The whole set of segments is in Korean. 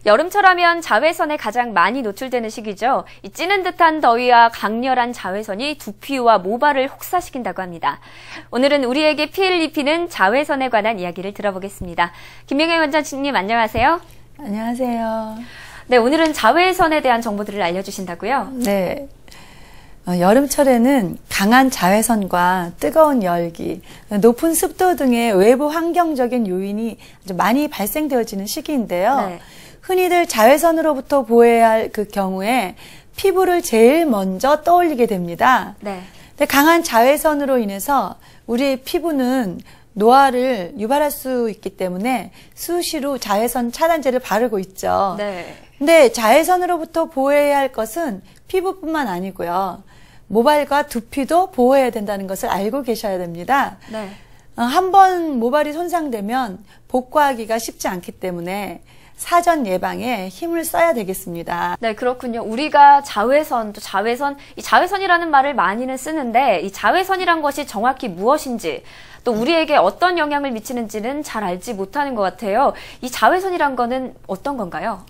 여름철하면 자외선에 가장 많이 노출되는 시기죠. 이 찌는 듯한 더위와 강렬한 자외선이 두피와 모발을 혹사시킨다고 합니다. 오늘은 우리에게 피해를 입히는 자외선에 관한 이야기를 들어보겠습니다. 김명애 원장님 안녕하세요. 안녕하세요. 네, 오늘은 자외선에 대한 정보들을 알려주신다고요? 네. 여름철에는 강한 자외선과 뜨거운 열기, 높은 습도 등의 외부 환경적인 요인이 아주 많이 발생되어지는 시기인데요. 네. 흔히들 자외선으로부터 보호해야 할 그 경우에 피부를 제일 먼저 떠올리게 됩니다. 네. 근데 강한 자외선으로 인해서 우리의 피부는 노화를 유발할 수 있기 때문에 수시로 자외선 차단제를 바르고 있죠. 네. 근데 자외선으로부터 보호해야 할 것은 피부뿐만 아니고요. 모발과 두피도 보호해야 된다는 것을 알고 계셔야 됩니다. 네. 한번 모발이 손상되면 복구하기가 쉽지 않기 때문에 사전 예방에 힘을 써야 되겠습니다. 네, 그렇군요. 우리가 자외선, 또 자외선, 이 자외선이라는 말을 많이는 쓰는데 이 자외선이란 것이 정확히 무엇인지 또 우리에게 어떤 영향을 미치는지는 잘 알지 못하는 것 같아요. 이 자외선이란 거는 어떤 건가요?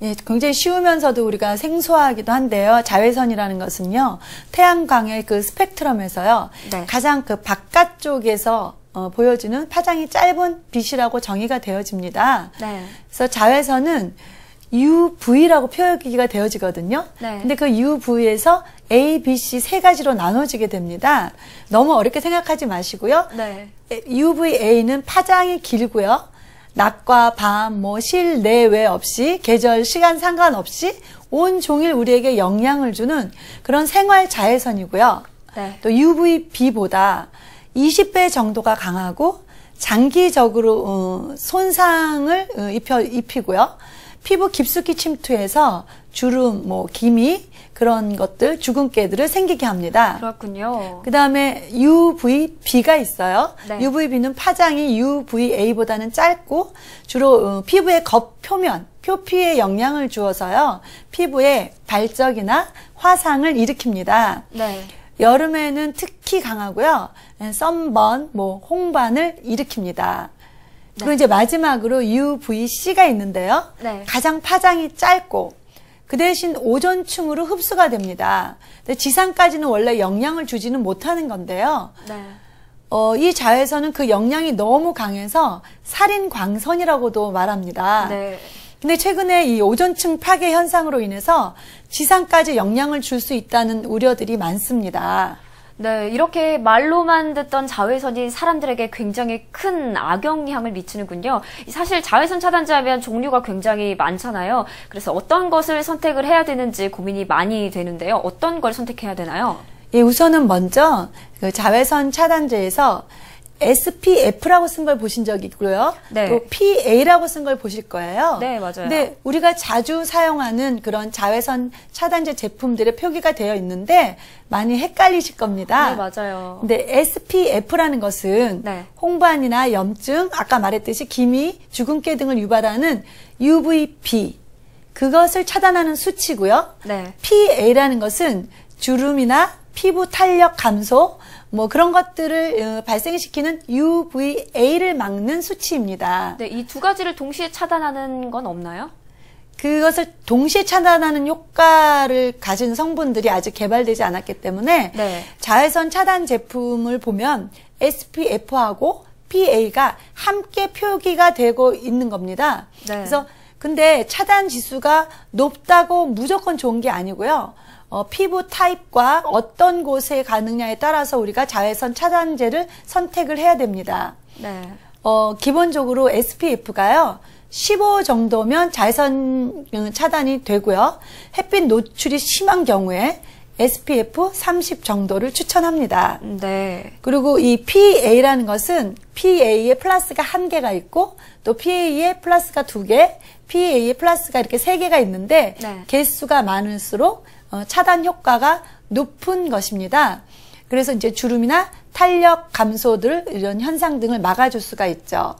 예, 굉장히 쉬우면서도 우리가 생소하기도 한데요. 자외선이라는 것은요, 태양광의 그 스펙트럼에서요, 네. 가장 그 바깥쪽에서 보여지는 파장이 짧은 빛이라고 정의가 되어집니다. 네. 그래서 자외선은 UV라고 표기가 되어지거든요. 네. 근데 그 UV에서 A, B, C 세 가지로 나눠지게 됩니다. 너무 어렵게 생각하지 마시고요. 네. UVA는 파장이 길고요. 낮과 밤, 실내외 없이 계절, 시간 상관없이 온종일 우리에게 영향을 주는 그런 생활 자외선이고요. 네. 또 UVB보다 20배 정도가 강하고 장기적으로 손상을 입히고요. 피부 깊숙이 침투해서 주름, 기미 그런 것들, 주근깨들을 생기게 합니다. 그렇군요. 그 다음에 UVB가 있어요. 네. UVB는 파장이 UVA보다는 짧고 주로 피부의 겉표면, 표피에 영향을 주어서요. 피부에 발적이나 화상을 일으킵니다. 네. 여름에는 특히 강하고요. 썬번, 홍반을 일으킵니다. 그리고 이제 마지막으로 UVC가 있는데요. 네. 가장 파장이 짧고 그 대신 오존층으로 흡수가 됩니다. 근데 지상까지는 원래 영향을 주지는 못하는 건데요. 네. 이 자외선은 그 영향이 너무 강해서 살인광선이라고도 말합니다. 네. 근데 최근에 이 오존층 파괴 현상으로 인해서 지상까지 영향을 줄 수 있다는 우려들이 많습니다. 네, 이렇게 말로만 듣던 자외선이 사람들에게 굉장히 큰 악영향을 미치는군요. 사실 자외선 차단제 하면 종류가 굉장히 많잖아요. 그래서 어떤 것을 선택을 해야 되는지 고민이 많이 되는데요. 어떤 걸 선택해야 되나요? 예, 우선은 먼저 그 자외선 차단제에서 SPF라고 쓴 걸 보신 적 있고요. 네. 또 PA라고 쓴 걸 보실 거예요. 네, 맞아요. 근데 우리가 자주 사용하는 그런 자외선 차단제 제품들의 표기가 되어 있는데 많이 헷갈리실 겁니다. 네, 맞아요. 근데 SPF라는 것은 네. 홍반이나 염증, 아까 말했듯이 기미, 주근깨 등을 유발하는 UVB, 그것을 차단하는 수치고요. 네. PA라는 것은 주름이나 피부 탄력 감소, 그런 것들을 발생시키는 UVA를 막는 수치입니다. 네, 이 두 가지를 동시에 차단하는 건 없나요? 그것을 동시에 차단하는 효과를 가진 성분들이 아직 개발되지 않았기 때문에 네. 자외선 차단 제품을 보면 SPF하고 PA가 함께 표기가 되고 있는 겁니다. 네. 그래서 근데 차단 지수가 높다고 무조건 좋은 게 아니고요. 피부 타입과 어떤 곳에 가느냐에 따라서 우리가 자외선 차단제를 선택을 해야 됩니다. 네. 기본적으로 SPF가요. 15 정도면 자외선 차단이 되고요. 햇빛 노출이 심한 경우에 SPF 30 정도를 추천합니다. 네. 그리고 이 PA라는 것은 PA에 플러스가 1개가 있고 또 PA에 플러스가 2개, PA에 플러스가 이렇게 3개가 있는데 네. 개수가 많을수록 차단 효과가 높은 것입니다. 그래서 이제 주름이나 탄력 감소들 이런 현상 등을 막아줄 수가 있죠.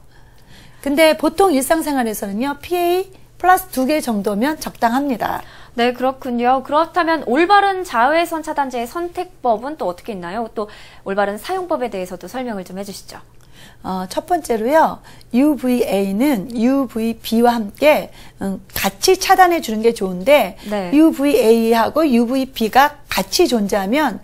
근데 보통 일상생활에서는요, PA 플러스 2개 정도면 적당합니다. 네, 그렇군요. 그렇다면 올바른 자외선 차단제의 선택법은 또 어떻게 있나요? 또 올바른 사용법에 대해서도 설명을 좀 해주시죠. 첫 번째로요. UVA는 UVB와 함께 같이 차단해 주는 게 좋은데 네. UVA하고 UVB가 같이 존재하면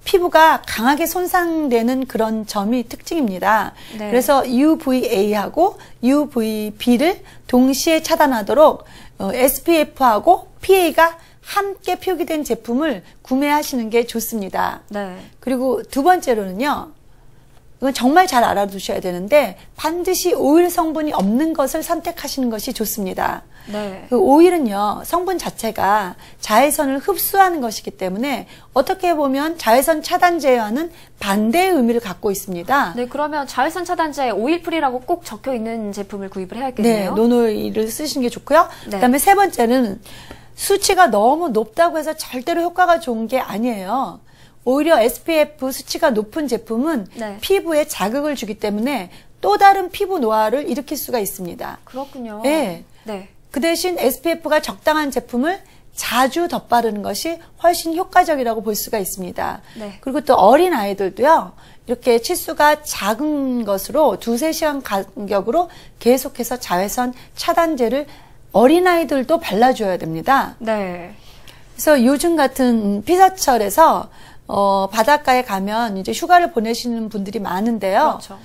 피부가 강하게 손상되는 그런 점이 특징입니다. 네. 그래서 UVA하고 UVB를 동시에 차단하도록 SPF하고 PA가 함께 표기된 제품을 구매하시는 게 좋습니다. 네. 그리고 두 번째로는요. 이건 정말 잘 알아두셔야 되는데 반드시 오일 성분이 없는 것을 선택하시는 것이 좋습니다. 네. 그 오일은요. 성분 자체가 자외선을 흡수하는 것이기 때문에 어떻게 보면 자외선 차단제와는 반대의 의미를 갖고 있습니다. 네, 그러면 자외선 차단제에 오일프리라고 꼭 적혀 있는 제품을 구입을 네, 해야겠네요. 노노일을 쓰시는 게 좋고요. 네. 그다음에 세 번째는 수치가 너무 높다고 해서 절대로 효과가 좋은 게 아니에요. 오히려 SPF 수치가 높은 제품은 네. 피부에 자극을 주기 때문에 또 다른 피부 노화를 일으킬 수가 있습니다. 그렇군요. 네. 네. 그 대신 SPF가 적당한 제품을 자주 덧바르는 것이 훨씬 효과적이라고 볼 수가 있습니다. 네. 그리고 또 어린 아이들도요. 이렇게 치수가 작은 것으로 2-3시간 간격으로 계속해서 자외선 차단제를 어린아이들도 발라줘야 됩니다. 네. 그래서 요즘 같은 피서철에서 바닷가에 가면 이제 휴가를 보내시는 분들이 많은데요. 그렇죠.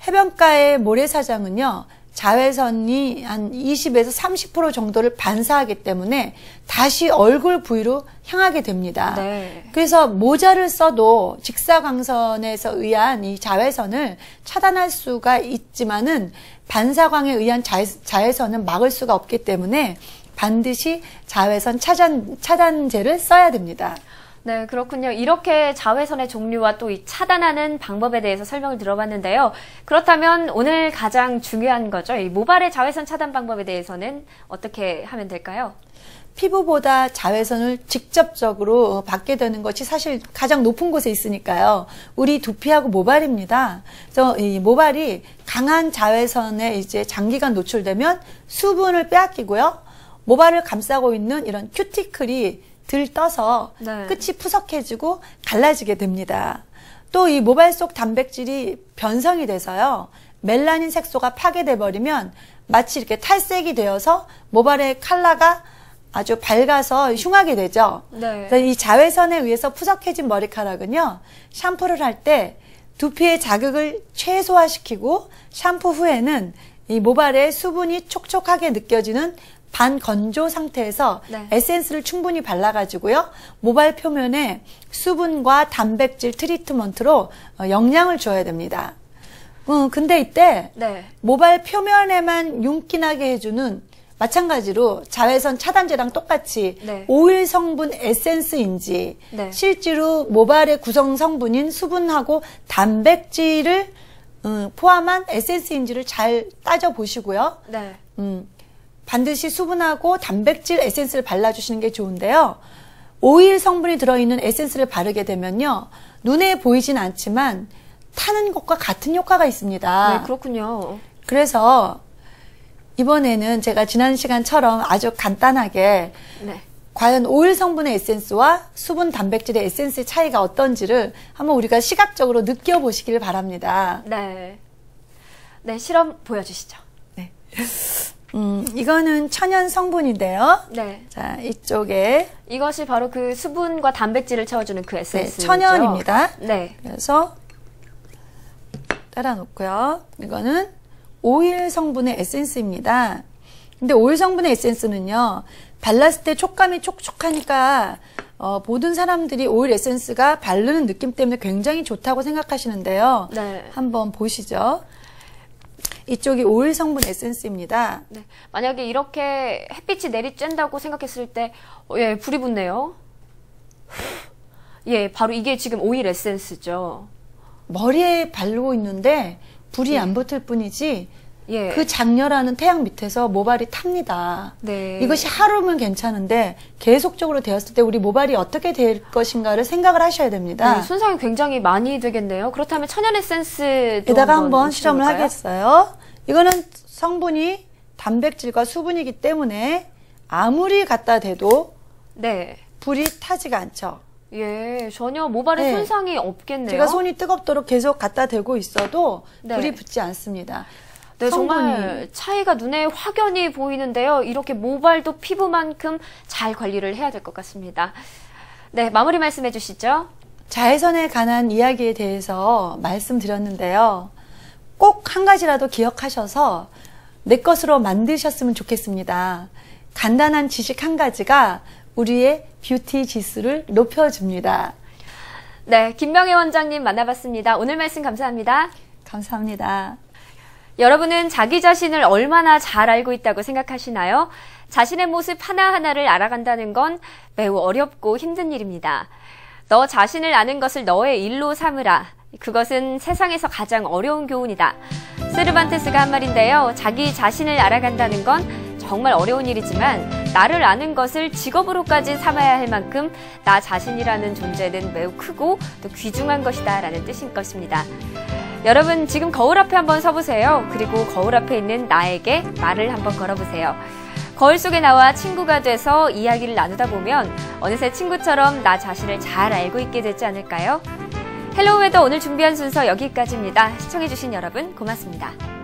해변가의 모래사장은요. 자외선이 한 20에서 30% 정도를 반사하기 때문에 다시 얼굴 부위로 향하게 됩니다. 네. 그래서 모자를 써도 직사광선에서 의한 이 자외선을 차단할 수가 있지만은 반사광에 의한 자외선은 막을 수가 없기 때문에 반드시 자외선 차단제를 써야 됩니다. 네, 그렇군요. 이렇게 자외선의 종류와 또 이 차단하는 방법에 대해서 설명을 들어봤는데요. 그렇다면 오늘 가장 중요한 거죠. 이 모발의 자외선 차단 방법에 대해서는 어떻게 하면 될까요? 피부보다 자외선을 직접적으로 받게 되는 것이 사실 가장 높은 곳에 있으니까요. 우리 두피하고 모발입니다. 그래서 이 모발이 강한 자외선에 이제 장기간 노출되면 수분을 빼앗기고요. 모발을 감싸고 있는 이런 큐티클이 들떠서 네. 끝이 푸석해지고 갈라지게 됩니다. 또 이 모발 속 단백질이 변성이 돼서요. 멜라닌 색소가 파괴돼 버리면 마치 이렇게 탈색이 되어서 모발의 컬러가 아주 밝아서 흉하게 되죠. 네. 그래서 이 자외선에 의해서 푸석해진 머리카락은요. 샴푸를 할 때 두피의 자극을 최소화시키고 샴푸 후에는 이 모발에 수분이 촉촉하게 느껴지는 반건조 상태에서 네. 에센스를 충분히 발라가지고요. 모발 표면에 수분과 단백질 트리트먼트로 영양을 줘야 됩니다. 근데 이때 네. 모발 표면에만 윤기 나게 해주는 마찬가지로 자외선 차단제랑 똑같이 네. 오일 성분 에센스인지 네. 실제로 모발의 구성 성분인 수분하고 단백질을 포함한 에센스인지를 잘 따져보시고요. 네. 반드시 수분하고 단백질 에센스를 발라주시는 게 좋은데요. 오일 성분이 들어있는 에센스를 바르게 되면요. 눈에 보이진 않지만 타는 것과 같은 효과가 있습니다. 네, 그렇군요. 그래서 이번에는 제가 지난 시간처럼 아주 간단하게 네. 과연 오일 성분의 에센스와 수분 단백질의 에센스의 차이가 어떤지를 한번 우리가 시각적으로 느껴보시길 바랍니다. 네. 네, 실험 보여주시죠. 네. 이거는 천연 성분인데요. 네. 자, 이쪽에 이것이 바로 그 수분과 단백질을 채워주는 그 네, 에센스죠. 천연입니다. 네. 그래서 따라 놓고요. 이거는 오일 성분의 에센스입니다. 근데 오일 성분의 에센스는요. 발랐을 때 촉감이 촉촉하니까 모든 사람들이 오일 에센스가 바르는 느낌 때문에 굉장히 좋다고 생각하시는데요. 네. 한번 보시죠. 이쪽이 오일 성분 에센스입니다. 네. 만약에 이렇게 햇빛이 내리쬐다고 생각했을 때, 예, 불이 붙네요. 예, 바로 이게 지금 오일 에센스죠. 머리에 바르고 있는데 불이 안 붙을 뿐이지 예. 그 장렬하는 태양 밑에서 모발이 탑니다. 네. 이것이 하루면 괜찮은데 계속적으로 되었을 때 우리 모발이 어떻게 될 것인가를 생각을 하셔야 됩니다. 네, 손상이 굉장히 많이 되겠네요. 그렇다면 천연 에센스 에다가 한번 실험을 하겠어요. 이거는 성분이 단백질과 수분이기 때문에 아무리 갖다 대도 네. 불이 타지가 않죠. 예, 전혀 모발에 네. 손상이 없겠네요. 제가 손이 뜨겁도록 계속 갖다 대고 있어도 네. 불이 붙지 않습니다. 네, 성분이. 정말 차이가 눈에 확연히 보이는데요. 이렇게 모발도 피부만큼 잘 관리를 해야 될 것 같습니다. 네, 마무리 말씀해 주시죠. 자외선에 관한 이야기에 대해서 말씀드렸는데요. 꼭 한 가지라도 기억하셔서 내 것으로 만드셨으면 좋겠습니다. 간단한 지식 한 가지가 우리의 뷰티 지수를 높여줍니다. 네, 김명애 원장님 만나봤습니다. 오늘 말씀 감사합니다. 감사합니다. 여러분은 자기 자신을 얼마나 잘 알고 있다고 생각하시나요? 자신의 모습 하나하나를 알아간다는 건 매우 어렵고 힘든 일입니다. 너 자신을 아는 것을 너의 일로 삼으라. 그것은 세상에서 가장 어려운 교훈이다. 세르반테스가 한 말인데요. 자기 자신을 알아간다는 건 정말 어려운 일이지만 나를 아는 것을 직업으로까지 삼아야 할 만큼 나 자신이라는 존재는 매우 크고 또 귀중한 것이다 라는 뜻인 것입니다. 여러분 지금 거울 앞에 한번 서보세요. 그리고 거울 앞에 있는 나에게 말을 한번 걸어보세요. 거울 속에 나와 친구가 돼서 이야기를 나누다 보면 어느새 친구처럼 나 자신을 잘 알고 있게 되지 않을까요? 헬로우 웨더 오늘 준비한 순서 여기까지입니다. 시청해주신 여러분 고맙습니다.